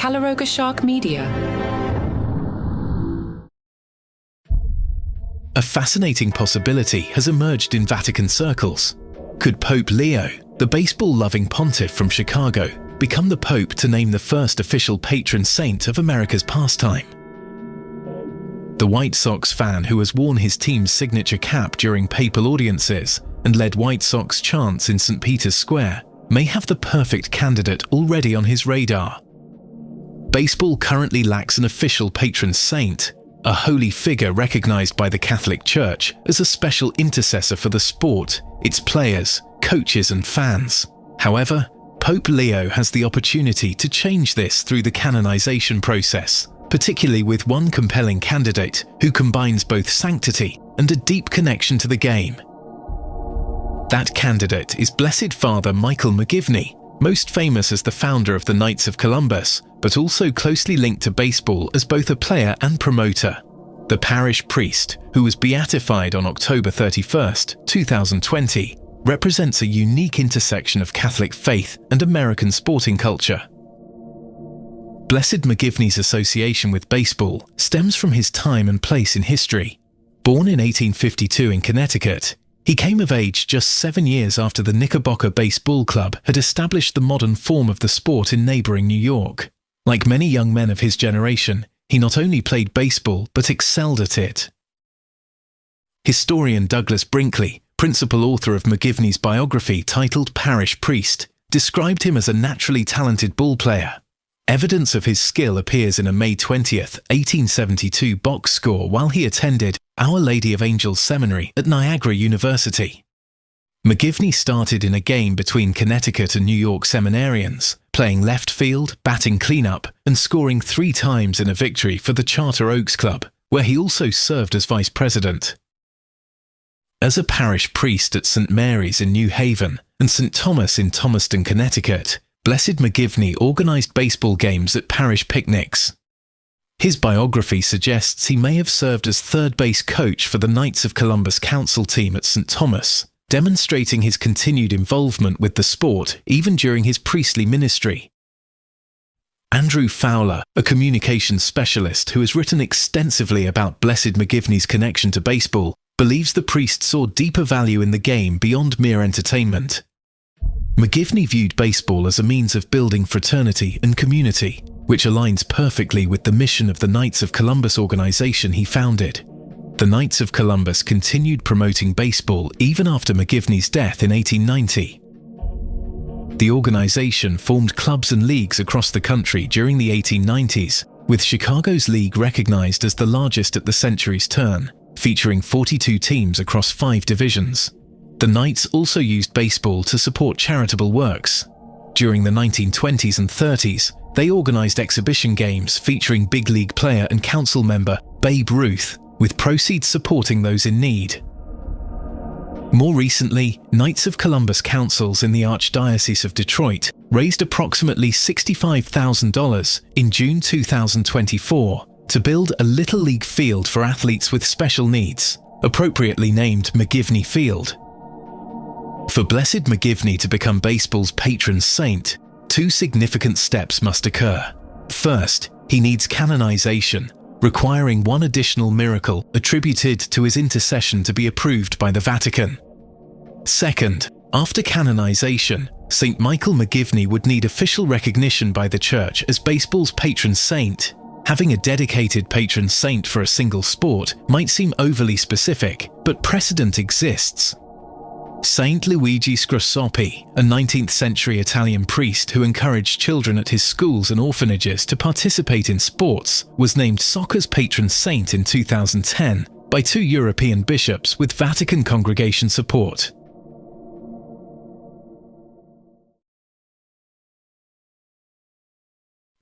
Calaroga Shark Media. A fascinating possibility has emerged in Vatican circles. Could Pope Leo, the baseball-loving pontiff from Chicago, become the Pope to name the first official patron saint of America's pastime? The White Sox fan who has worn his team's signature cap during papal audiences and led White Sox chants in St. Peter's Square may have the perfect candidate already on his radar. Baseball currently lacks an official patron saint, a holy figure recognized by the Catholic Church as a special intercessor for the sport, its players, coaches and fans. However, Pope Leo has the opportunity to change this through the canonization process, particularly with one compelling candidate who combines both sanctity and a deep connection to the game. That candidate is Blessed Father Michael McGivney, most famous as the founder of the Knights of Columbus, but also closely linked to baseball as both a player and promoter. The parish priest, who was beatified on October 31st, 2020, represents a unique intersection of Catholic faith and American sporting culture. Blessed McGivney's association with baseball stems from his time and place in history. Born in 1852 in Connecticut, he came of age just 7 years after the Knickerbocker Baseball Club had established the modern form of the sport in neighboring New York. Like many young men of his generation, he not only played baseball but excelled at it. Historian Douglas Brinkley, principal author of McGivney's biography titled Parish Priest, described him as a naturally talented ball player. Evidence of his skill appears in a May 20, 1872 box score while he attended Our Lady of Angels Seminary at Niagara University. McGivney started in a game between Connecticut and New York seminarians, playing left field, batting cleanup, and scoring 3 times in a victory for the Charter Oaks Club, where he also served as vice president. As a parish priest at St. Mary's in New Haven and St. Thomas in Thomaston, Connecticut, Blessed McGivney organized baseball games at parish picnics. His biography suggests he may have served as third base coach for the Knights of Columbus Council team at St. Thomas, demonstrating his continued involvement with the sport even during his priestly ministry. Andrew Fowler, a communications specialist who has written extensively about Blessed McGivney's connection to baseball, believes the priest saw deeper value in the game beyond mere entertainment. McGivney viewed baseball as a means of building fraternity and community, which aligns perfectly with the mission of the Knights of Columbus organization he founded. The Knights of Columbus continued promoting baseball even after McGivney's death in 1890. The organization formed clubs and leagues across the country during the 1890s, with Chicago's league recognized as the largest at the century's turn, featuring 42 teams across 5 divisions. The Knights also used baseball to support charitable works. During the 1920s and 30s, they organized exhibition games featuring big league player and council member Babe Ruth, with proceeds supporting those in need. More recently, Knights of Columbus councils in the Archdiocese of Detroit raised approximately $65,000 in June 2024 to build a Little League field for athletes with special needs, appropriately named McGivney Field. For Blessed McGivney to become baseball's patron saint, 2 significant steps must occur. First, he needs canonization, requiring one additional miracle attributed to his intercession to be approved by the Vatican. Second, after canonization, St. Michael McGivney would need official recognition by the Church as baseball's patron saint. Having a dedicated patron saint for a single sport might seem overly specific, but precedent exists. Saint Luigi Scrosoppi, a 19th century Italian priest who encouraged children at his schools and orphanages to participate in sports, was named soccer's patron saint in 2010 by 2 European bishops with Vatican congregation support.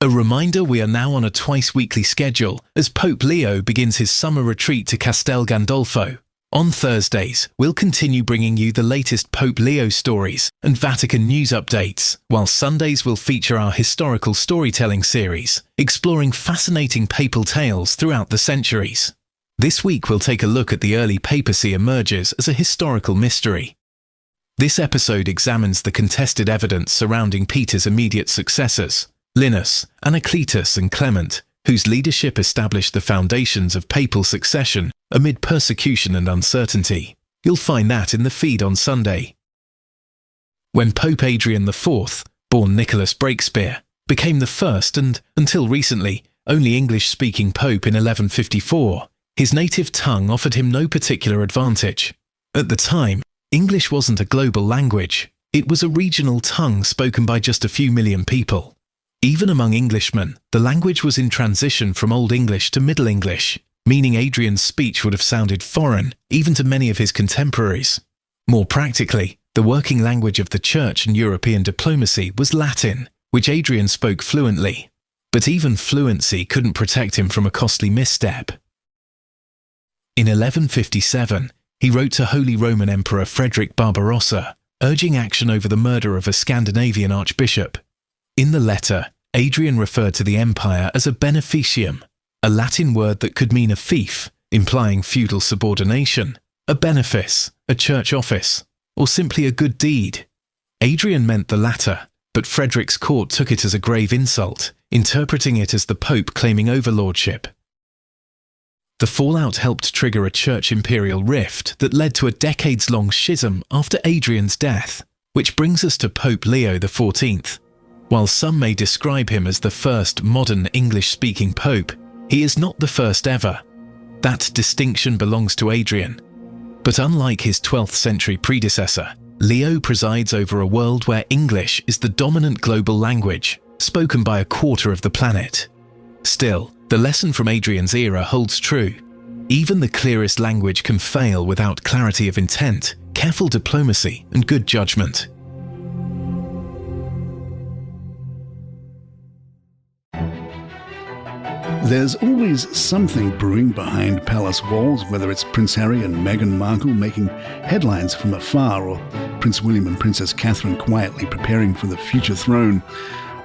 A reminder we are now on a twice-weekly schedule as Pope Leo begins his summer retreat to Castel Gandolfo. On Thursdays, we'll continue bringing you the latest Pope Leo stories and Vatican news updates, while Sundays will feature our historical storytelling series, exploring fascinating papal tales throughout the centuries. This week we'll take a look at the early papacy emerges as a historical mystery. This episode examines the contested evidence surrounding Peter's immediate successors, Linus, Anacletus and Clement, whose leadership established the foundations of papal succession amid persecution and uncertainty. You'll find that in the feed on Sunday. When Pope Adrian IV, born Nicholas Breakspear, became the first and, until recently, only English-speaking pope in 1154, his native tongue offered him no particular advantage. At the time, English wasn't a global language. It was a regional tongue spoken by just a few million people. Even among Englishmen, the language was in transition from Old English to Middle English, meaning Adrian's speech would have sounded foreign, even to many of his contemporaries. More practically, the working language of the Church and European diplomacy was Latin, which Adrian spoke fluently. But even fluency couldn't protect him from a costly misstep. In 1157, he wrote to Holy Roman Emperor Frederick Barbarossa, urging action over the murder of a Scandinavian archbishop. In the letter, Adrian referred to the empire as a beneficium, a Latin word that could mean a fief, implying feudal subordination, a benefice, a church office, or simply a good deed. Adrian meant the latter, but Frederick's court took it as a grave insult, interpreting it as the Pope claiming overlordship. The fallout helped trigger a church-imperial rift that led to a decades-long schism after Adrian's death, which brings us to Pope Leo XIV. While some may describe him as the first modern English-speaking pope, he is not the first ever. That distinction belongs to Adrian. But unlike his 12th century predecessor, Leo presides over a world where English is the dominant global language, spoken by a quarter of the planet. Still, the lesson from Adrian's era holds true. Even the clearest language can fail without clarity of intent, careful diplomacy, and good judgment. There's always something brewing behind palace walls, whether it's Prince Harry and Meghan Markle making headlines from afar, or Prince William and Princess Catherine quietly preparing for the future throne.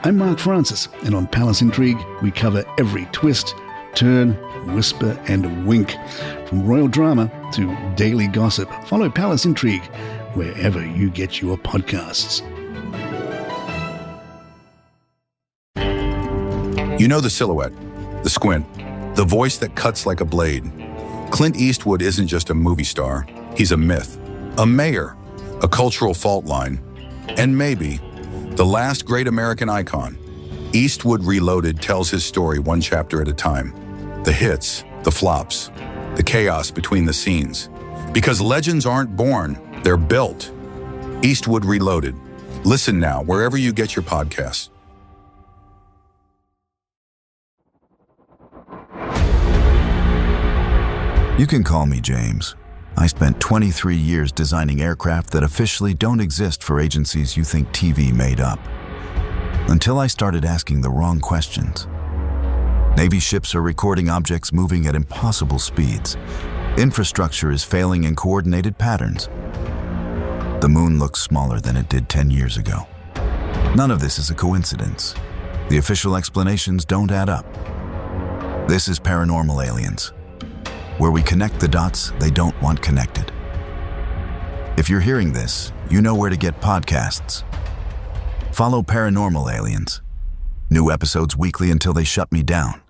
I'm Mark Francis, and on Palace Intrigue, we cover every twist, turn, whisper, and wink. From royal drama to daily gossip, follow Palace Intrigue wherever you get your podcasts. You know the silhouette, the squint, the voice that cuts like a blade. Clint Eastwood isn't just a movie star. He's a myth, a mayor, a cultural fault line, and maybe the last great American icon. Eastwood Reloaded tells his story one chapter at a time. The hits, the flops, the chaos between the scenes. Because legends aren't born, they're built. Eastwood Reloaded. Listen now wherever you get your podcasts. You can call me James. I spent 23 years designing aircraft that officially don't exist for agencies you think TV made up. Until I started asking the wrong questions. Navy ships are recording objects moving at impossible speeds. Infrastructure is failing in coordinated patterns. The moon looks smaller than it did 10 years ago. None of this is a coincidence. The official explanations don't add up. This is Paranormal Aliens, where we connect the dots they don't want connected. If you're hearing this, you know where to get podcasts. Follow Paranormal Aliens. New episodes weekly until they shut me down.